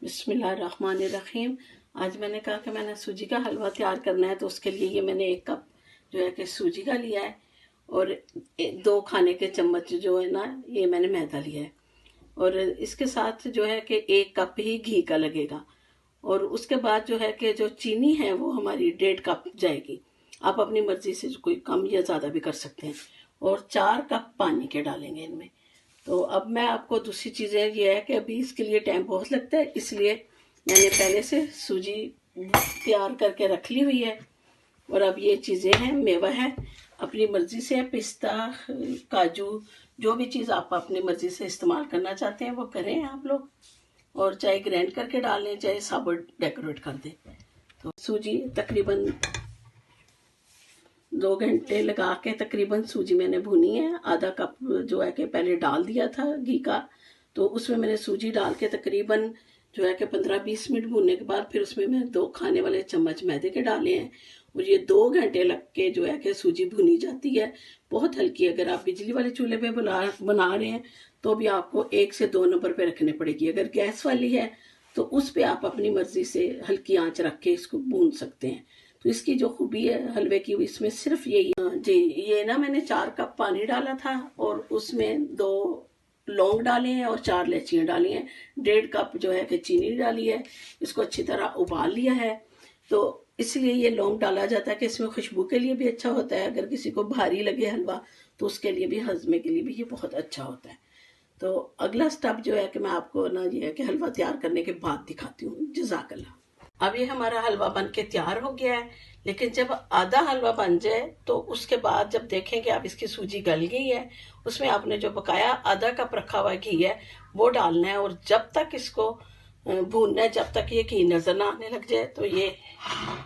बिस्मिल्लाहिर्रहमानिर्रहीम। आज मैंने कहा कि मैंने सूजी का हलवा तैयार करना है, तो उसके लिए ये मैंने 1 कप जो है कि सूजी का लिया है और 2 खाने के चम्मच जो है ना, ये मैंने मैदा लिया है। और इसके साथ जो है कि 1 कप ही घी का लगेगा। और उसके बाद जो है कि जो चीनी है वो हमारी 1.5 कप जाएगी। आप अपनी मर्जी से कोई कम या ज़्यादा भी कर सकते हैं। और 4 कप पानी के डालेंगे इनमें। तो अब मैं आपको दूसरी चीज़ें ये है कि अभी इसके लिए टाइम बहुत लगता है, इसलिए मैंने पहले से सूजी तैयार करके रख ली हुई है। और अब ये चीज़ें हैं, मेवा है, अपनी मर्ज़ी से पिस्ता, काजू, जो भी चीज़ आप अपनी मर्ज़ी से इस्तेमाल करना चाहते हैं वो करें आप लोग। और चाहे ग्राइंड करके डालें, चाहे साबुत डेकोरेट कर दें। तो सूजी तकरीबन 2 घंटे लगा के तकरीबन सूजी मैंने भुनी है। आधा कप जो है कि पहले डाल दिया था घी का, तो उसमें मैंने सूजी डाल के तकरीबन जो है कि 15-20 मिनट भूनने के बाद फिर उसमें मैं 2 खाने वाले चम्मच मैदे के डाले हैं। और ये 2 घंटे लग के जो है कि सूजी भुनी जाती है, बहुत हल्की। अगर आप बिजली वाले चूल्हे पे बना रहे हैं तो भी आपको 1 से 2 नंबर पे रखने पड़ेगी। अगर गैस वाली है तो उस पे आप अपनी मर्जी से हल्की आंच रख के इसको भून सकते हैं। तो इसकी जो खूबी है हलवे की, इसमें सिर्फ यही जी, ये ना मैंने 4 कप पानी डाला था और उसमें 2 लौंग डाले हैं और 4 इलायचियाँ डाली हैं। 1.5 कप जो है कि चीनी डाली है। इसको अच्छी तरह उबाल लिया है। तो इसलिए ये लौंग डाला जाता है कि इसमें खुशबू के लिए भी अच्छा होता है। अगर किसी को भारी लगे हलवा तो उसके लिए भी, हजमे के लिए भी ये बहुत अच्छा होता है। तो अगला स्टेप जो है कि मैं आपको ना ये है कि हलवा तैयार करने के बाद दिखाती हूँ। जज़ाकल्लाह। अब ये हमारा हलवा बन के तैयार हो गया है। लेकिन जब आधा हलवा बन जाए तो उसके बाद जब देखें कि आप इसकी सूजी गल गई है, उसमें आपने जो बकाया आधा कप रखा हुआ घी है वो डालना है। और जब तक इसको भूनना है, जब तक ये घी नज़र ना आने लग जाए। तो ये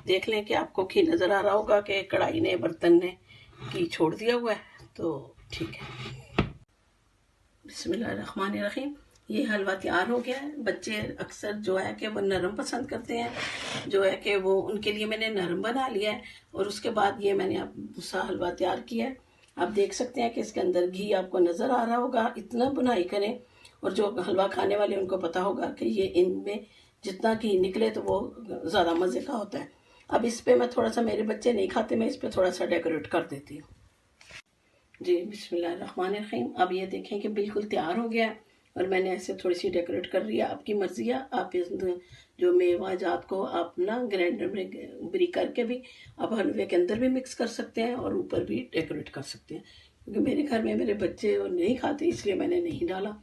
देख लें कि आपको घी नज़र आ रहा होगा कि कढ़ाई ने, बर्तन ने घी छोड़ दिया हुआ है। तो ठीक है। बिस्मिल्लाहिर्रहमानिर्रहीम। ये हलवा तैयार हो गया है। बच्चे अक्सर जो है कि वो नरम पसंद करते हैं, जो है कि वो उनके लिए मैंने नरम बना लिया है। और उसके बाद ये मैंने अब दूसरा हलवा तैयार किया है। आप देख सकते हैं कि इसके अंदर घी आपको नज़र आ रहा होगा। इतना बुनाई करें, और जो हलवा खाने वाले उनको पता होगा कि ये इनमें जितना घी निकले तो वो ज़्यादा मज़े का होता है। अब इस पर मैं थोड़ा सा, मेरे बच्चे नहीं खाते, मैं इस पर थोड़ा सा डेकोरेट कर देती हूँ। जी, बिस्मिल्लाहिर्रहमानिर्रहीम। अब ये देखें कि बिल्कुल तैयार हो गया है। और मैंने ऐसे थोड़ी सी डेकोरेट कर रही है। आपकी मर्जी है, आप इस जो मेवा जात को आप ना ग्राइंडर में ब्री करके भी आप हलवे के अंदर भी मिक्स कर सकते हैं और ऊपर भी डेकोरेट कर सकते हैं। क्योंकि मेरे घर में मेरे बच्चे नहीं खाते, इसलिए मैंने नहीं डाला।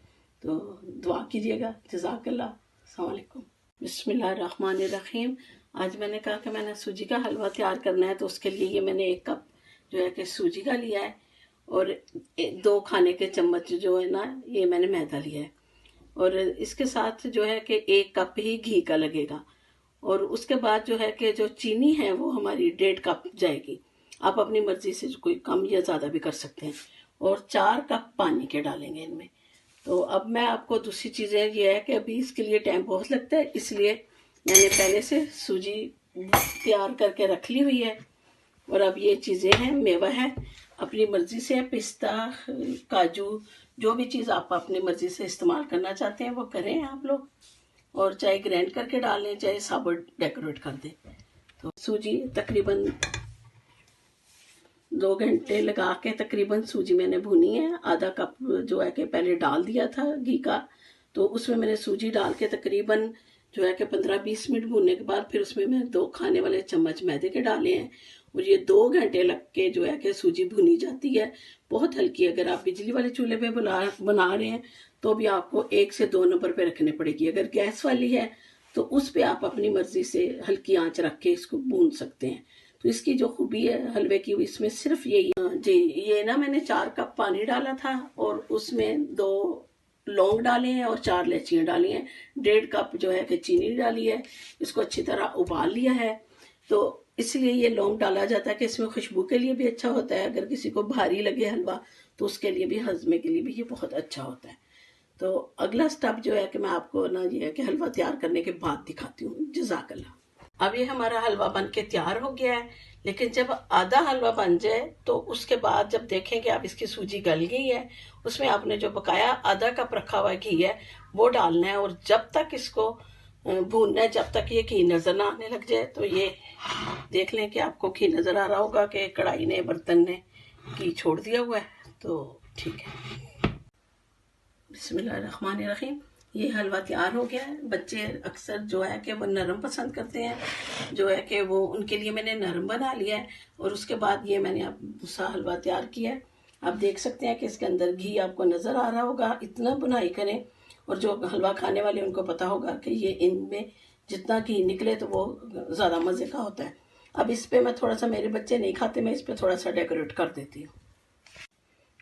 तो दुआ कीजिएगा। जज़ाकल्लाह। अस्सलाम वालेकुम। बिस्मिल्लाहिर्रहमानिर्रहीम। आज मैंने कहा कि मैंने सूजी का हलवा तैयार करना है, तो उसके लिए ये मैंने 1 कप जो है कि सूजी का लिया है और 2 खाने के चम्मच जो है ना, ये मैंने मैदा लिया है। और इसके साथ जो है कि 1 कप ही घी का लगेगा। और उसके बाद जो है कि जो चीनी है वो हमारी 1.5 कप जाएगी। आप अपनी मर्जी से कोई कम या ज़्यादा भी कर सकते हैं। और 4 कप पानी के डालेंगे इनमें। तो अब मैं आपको दूसरी चीज़ें ये है कि अभी इसके लिए टाइम बहुत लगता है, इसलिए मैंने पहले से सूजी तैयार करके रख ली हुई है। और अब ये चीज़ें हैं, मेवा है, अपनी मर्जी से पिस्ता, काजू, जो भी चीज़ आप अपनी मर्जी से इस्तेमाल करना चाहते हैं वो करें आप लोग। और चाहे ग्राइंड करके डालें, चाहे साबुत डेकोरेट कर दें। तो सूजी तकरीबन 2 घंटे लगा के तकरीबन सूजी मैंने भुनी है। आधा कप जो है कि पहले डाल दिया था घी का, तो उसमें मैंने सूजी डाल के तकरीबन जो है कि 15-20 मिनट भूनने के बाद फिर उसमें मैं 2 खाने वाले चम्मच मैदे के डाले हैं। और ये 2 घंटे लग के जो है कि सूजी भुनी जाती है, बहुत हल्की। अगर आप बिजली वाले चूल्हे पे बना रहे हैं तो भी आपको 1 से 2 नंबर पे रखने पड़ेगी। अगर गैस वाली है तो उस पे आप अपनी मर्जी से हल्की आंच रख के इसको भून सकते हैं। तो इसकी जो खूबी है हलवे की, इसमें सिर्फ यही जी, ये ना मैंने 4 कप पानी डाला था और उसमें 2 लौंग डाले हैं और 4 इलायचियाँ डाली हैं। 1.5 कप जो है कि चीनी डाली है। इसको अच्छी तरह उबाल लिया है। तो इसलिए ये लौंग डाला जाता है कि इसमें खुशबू के लिए भी अच्छा होता है। अगर किसी को भारी लगे हलवा तो उसके लिए भी, हजमे के लिए भी ये बहुत अच्छा होता है। तो अगला स्टेप जो है कि मैं आपको ना ये है कि हलवा तैयार करने के बाद दिखाती हूँ। जज़ाकल्लाह। अब ये हमारा हलवा बन के तैयार हो गया है। लेकिन जब आधा हलवा बन जाए तो उसके बाद जब देखें कि आप इसकी सूजी गल गई है, उसमें आपने जो बकाया आधा कप रखा हुआ घी है वो डालना है। और जब तक इसको भूनना है जब तक ये घी नज़र ना आने लग जाए। तो ये देख लें कि आपको घी नज़र आ रहा होगा कि कढ़ाई ने, बर्तन ने घी छोड़ दिया हुआ है, तो ठीक है। बिस्मिल्लाहिर्रहमानिर्रहीम। ये हलवा तैयार हो गया है। बच्चे अक्सर जो है कि वो नरम पसंद करते हैं, जो है कि वो उनके लिए मैंने नरम बना लिया है। और उसके बाद ये मैंने अब दूसरा हलवा तैयार किया है। आप देख सकते हैं कि इसके अंदर घी आपको नज़र आ रहा होगा। इतना बुनाई करें, और जो हलवा खाने वाले उनको पता होगा कि ये इनमें जितना घी निकले तो वो ज़्यादा मज़े का होता है। अब इस पर मैं थोड़ा सा, मेरे बच्चे नहीं खाते, मैं इस पर थोड़ा सा डेकोरेट कर देती हूँ।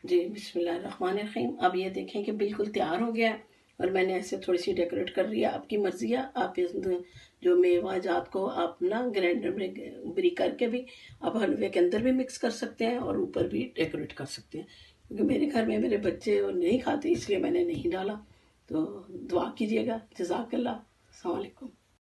जी बिस्मिल्लाहिर्रहमानिर्रहीम। अब ये देखें कि बिल्कुल तैयार हो गया है, और मैंने ऐसे थोड़ी सी डेकोरेट कर रही है। आपकी मर्जी है, आप इस जो मेवा जात को आप ना ग्राइंडर में ब्रीक करके भी आप हलवे के अंदर भी मिक्स कर सकते हैं और ऊपर भी डेकोरेट कर सकते हैं। क्योंकि मेरे घर में मेरे बच्चे नहीं खाते, इसलिए मैंने नहीं डाला। तो दुआ कीजिएगा। जज़ाकल्लाह। अस्सलाम वालेकुम।